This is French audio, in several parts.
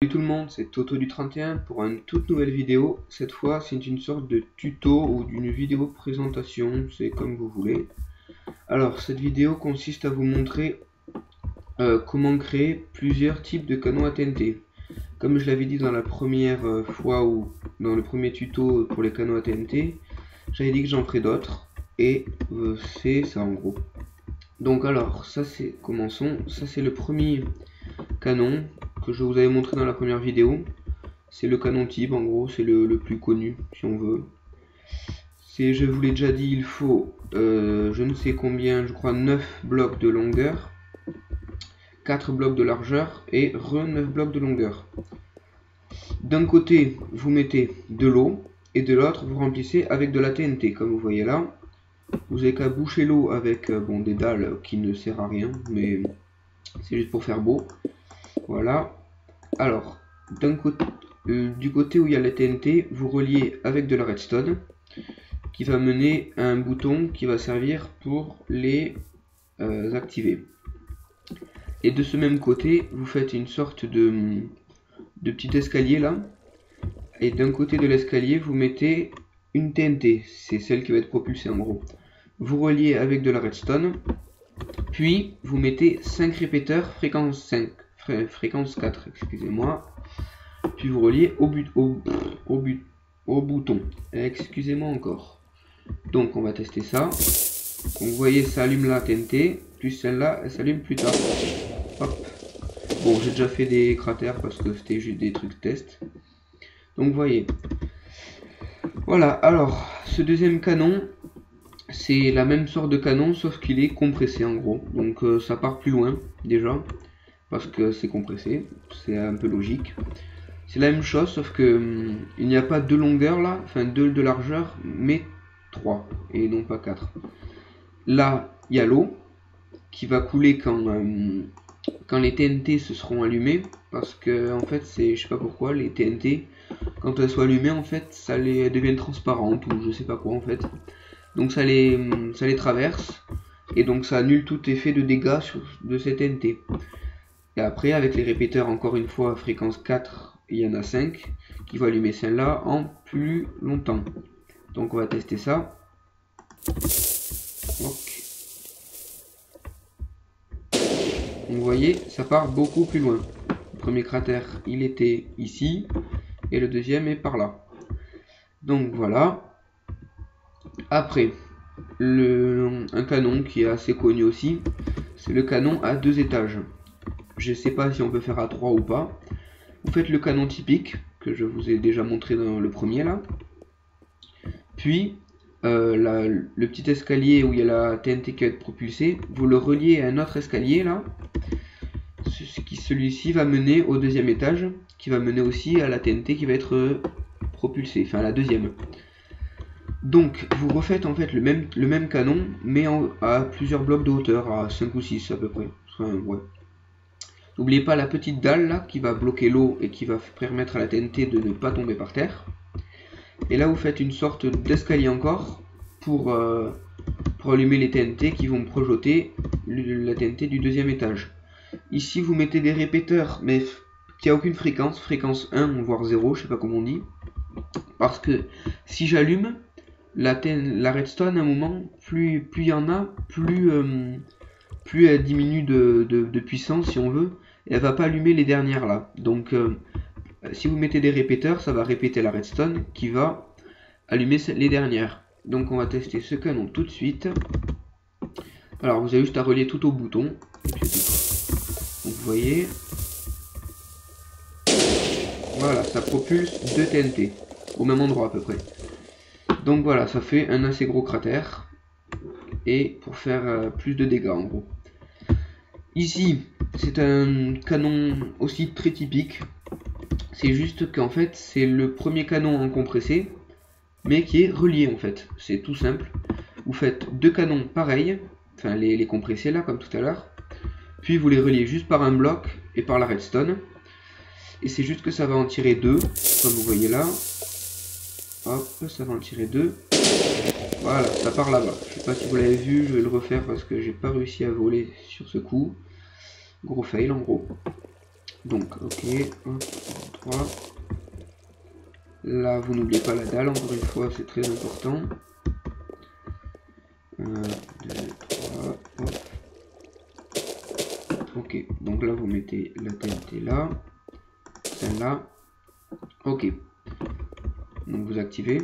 Salut tout le monde, c'est Toto du 31 pour une toute nouvelle vidéo. Cette fois, c'est une sorte de tuto ou d'une vidéo présentation, c'est comme vous voulez. Alors, cette vidéo consiste à vous montrer comment créer plusieurs types de canons à TNT. Comme je l'avais dit dans la première fois ou dans le premier tuto pour les canons à TNT, j'avais dit que j'en ferai d'autres et c'est ça en gros. Donc alors, ça c'est, commençons, ça c'est le premier canon que je vous avais montré dans la première vidéo. C'est le canon type, en gros, c'est le plus connu, si on veut. C'est, je vous l'ai déjà dit, il faut, je ne sais combien, je crois 9 blocs de longueur, 4 blocs de largeur et 9 blocs de longueur. D'un côté, vous mettez de l'eau, et de l'autre, vous remplissez avec de la TNT, comme vous voyez là. Vous avez qu'à boucher l'eau avec bon, des dalles qui ne servent à rien, mais c'est juste pour faire beau. Voilà. Alors, du côté où il y a la TNT, vous reliez avec de la redstone qui va mener à un bouton qui va servir pour les activer. Et de ce même côté, vous faites une sorte de petit escalier là. Et d'un côté de l'escalier, vous mettez une TNT. C'est celle qui va être propulsée en gros. Vous reliez avec de la redstone. Puis, vous mettez 5 répéteurs fréquence 5. Fréquence 4, excusez-moi. Puis vous reliez au bouton. Excusez-moi encore. Donc on va tester ça. Donc vous voyez, ça allume la TNT. Plus celle-là, elle s'allume plus tard. Hop. Bon, j'ai déjà fait des cratères parce que c'était juste des trucs test. Donc vous voyez. Voilà, alors, ce deuxième canon, c'est la même sorte de canon, sauf qu'il est compressé en gros. Donc ça part plus loin, déjà. Parce que c'est compressé, c'est un peu logique. C'est la même chose, sauf que il n'y a pas deux longueurs là, enfin deux de largeur, mais 3, et non pas 4. Là, il y a l'eau qui va couler quand les TNT se seront allumées, parce que en fait, c'est, je sais pas pourquoi, les TNT, quand elles sont allumées, en fait, elles deviennent transparentes, ou je sais pas quoi en fait. Donc ça les traverse, et donc ça annule tout effet de dégâts de ces TNT. Et après, avec les répéteurs, encore une fois, fréquence 4, il y en a 5 qui vont allumer celle-là en plus longtemps. Donc on va tester ça. Ok. Donc vous voyez, ça part beaucoup plus loin. Le premier cratère, il était ici, et le deuxième est par là. Donc voilà. Après, un canon qui est assez connu aussi, c'est le canon à 2 étages. Je sais pas si on peut faire à 3 ou pas. Vous faites le canon typique, que je vous ai déjà montré dans le premier là. Puis, le petit escalier où il y a la TNT qui va être propulsée, vous le reliez à un autre escalier là. Celui-ci va mener au deuxième étage, qui va mener aussi à la TNT qui va être propulsée, enfin la deuxième. Donc, vous refaites en fait le même canon, mais à plusieurs blocs de hauteur, à 5 ou 6 à peu près. Enfin, ouais. N'oubliez pas la petite dalle là qui va bloquer l'eau et qui va permettre à la TNT de ne pas tomber par terre. Et là vous faites une sorte d'escalier encore pour allumer les TNT qui vont projeter la TNT du deuxième étage. Ici vous mettez des répéteurs mais qui a aucune fréquence, fréquence 1 voire 0, je sais pas comment on dit. Parce que si j'allume la redstone à un moment, plus il y en a, plus elle diminue de puissance si on veut, et elle va pas allumer les dernières là. Donc si vous mettez des répéteurs, ça va répéter la redstone qui va allumer les dernières. Donc on va tester ce canon tout de suite. Alors vous avez juste à relier tout au bouton. Donc vous voyez. Voilà, ça propulse 2 TNT au même endroit à peu près. Donc voilà, ça fait un assez gros cratère. Et pour faire plus de dégâts en gros. Ici, c'est un canon aussi très typique. C'est juste qu'en fait, c'est le premier canon en compressé, mais qui est relié en fait. C'est tout simple. Vous faites deux canons pareils, enfin les compressés là, comme tout à l'heure. Puis vous les reliez juste par un bloc et par la redstone. Et c'est juste que ça va en tirer 2, comme vous voyez là. Hop, ça va en tirer 2. Voilà, ça part là-bas. Je sais pas si vous l'avez vu, je vais le refaire parce que j'ai pas réussi à voler sur ce coup. Gros fail en gros. Donc, ok, 1, 3. Là, vous n'oubliez pas la dalle, encore une fois, c'est très important. 1, 2, 3, hop. Ok, donc là, vous mettez la TNT là, celle-là. Ok, donc vous activez.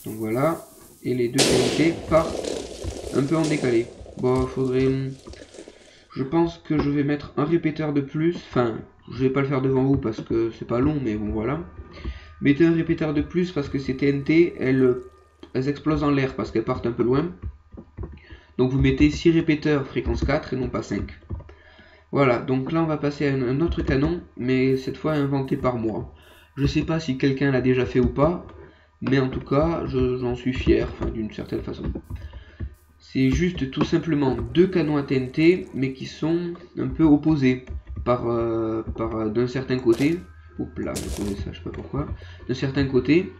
Donc voilà, et les deux TNT partent un peu en décalé. Bon, faudrait... Je pense que je vais mettre un répéteur de plus. Enfin, je vais pas le faire devant vous parce que c'est pas long, mais bon voilà. Mettez un répéteur de plus parce que ces TNT, elles explosent en l'air parce qu'elles partent un peu loin. Donc vous mettez 6 répéteurs fréquence 4 et non pas 5. Voilà, donc là on va passer à un autre canon, mais cette fois inventé par moi. Je sais pas si quelqu'un l'a déjà fait ou pas, mais en tout cas, j'en suis fier, enfin d'une certaine façon. C'est juste tout simplement deux canons à TNT, mais qui sont un peu opposés d'un certain côté. Oups là, j'ai posé ça, je sais pas pourquoi. D'un certain côté.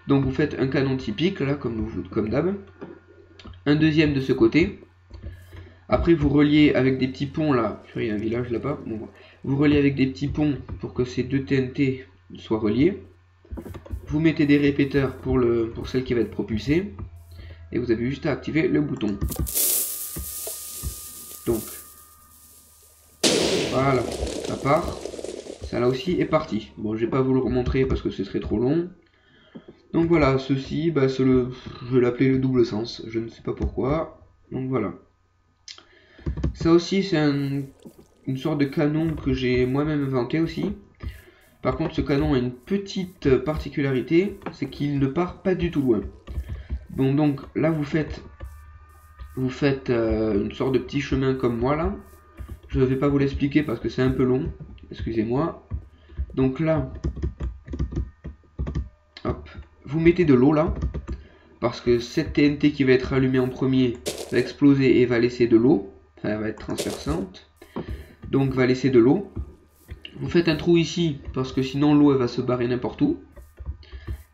Donc vous faites un canon typique, là, comme d'hab. Un deuxième de ce côté. Après vous reliez avec des petits ponts là. Il y a un village là-bas. Bon, vous reliez avec des petits ponts pour que ces deux TNT soient reliés. Vous mettez des répéteurs pour celle qui va être propulsée. Et vous avez juste à activer le bouton. Donc, voilà, ça part. Ça là aussi est parti. Bon, je vais pas vous le remontrer parce que ce serait trop long. Donc voilà, ceci, bah, je vais l'appeler le double sens. Je ne sais pas pourquoi. Donc voilà. Ça aussi, c'est une sorte de canon que j'ai moi-même inventé aussi. Par contre, ce canon a une petite particularité, c'est qu'il ne part pas du tout loin. Bon, donc là vous faites une sorte de petit chemin comme moi là. Je ne vais pas vous l'expliquer parce que c'est un peu long, excusez-moi. Donc là, hop, vous mettez de l'eau là, parce que cette TNT qui va être allumée en premier va exploser et va laisser de l'eau, enfin elle va être transperçante, donc va laisser de l'eau. Vous faites un trou ici, parce que sinon l'eau elle va se barrer n'importe où.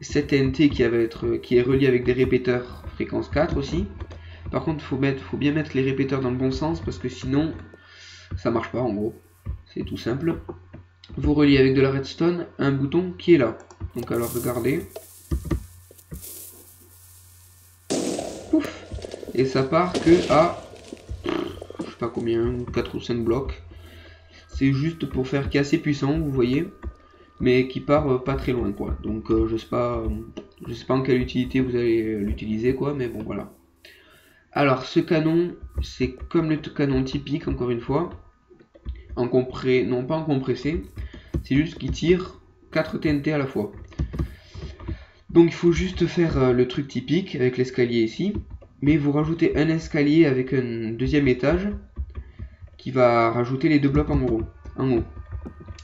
Cette TNT qui est reliée avec des répéteurs fréquence 4 aussi. Par contre, faut bien mettre les répéteurs dans le bon sens parce que sinon, ça marche pas en gros. C'est tout simple. Vous reliez avec de la redstone un bouton qui est là. Donc alors regardez. Pouf. Et ça part que à, je sais pas combien, 4 ou 5 blocs. C'est juste pour faire qui est assez puissant, vous voyez. Mais qui part pas très loin quoi. Donc je sais pas en quelle utilité vous allez l'utiliser quoi, mais bon voilà. Alors ce canon, c'est comme le canon typique encore une fois, non pas en compressé, c'est juste qu'il tire 4 TNT à la fois. Donc il faut juste faire le truc typique avec l'escalier ici, mais vous rajoutez un escalier avec un deuxième étage qui va rajouter les deux blocs en haut.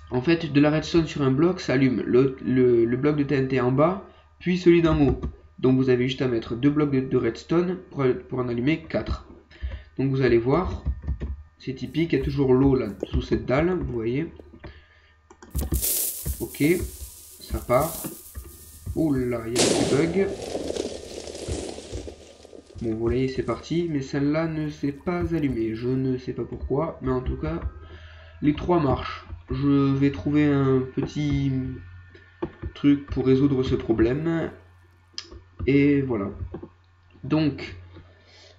En fait, de la redstone sur un bloc, ça allume le bloc de TNT en bas, puis celui d'en haut. Donc vous avez juste à mettre 2 blocs de redstone pour en allumer 4. Donc vous allez voir, c'est typique, il y a toujours l'eau là sous cette dalle, vous voyez. Ok, ça part. Oh là, il y a un petit bug. Bon, vous voyez, c'est parti, mais celle-là ne s'est pas allumée. Je ne sais pas pourquoi, mais en tout cas, les 3 marchent. Je vais trouver un petit truc pour résoudre ce problème. Et voilà. Donc,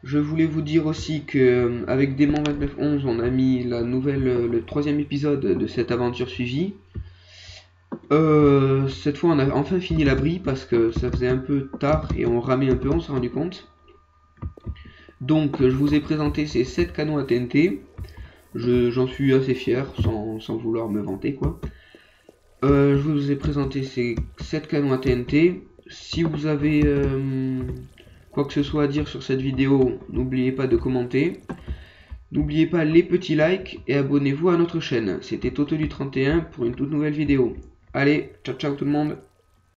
je voulais vous dire aussi que avec Démon 2911, on a mis le 3e épisode de cette aventure suivie. Cette fois, on a enfin fini l'abri parce que ça faisait un peu tard et on ramait un peu, on s'est rendu compte. Donc, je vous ai présenté ces 7 canons à TNT. J'en suis assez fier, sans vouloir me vanter quoi. Je vous ai présenté ces 7 canons à TNT. Si vous avez quoi que ce soit à dire sur cette vidéo, n'oubliez pas de commenter. N'oubliez pas les petits likes et abonnez-vous à notre chaîne. C'était Toto du 31 pour une toute nouvelle vidéo. Allez, ciao ciao tout le monde.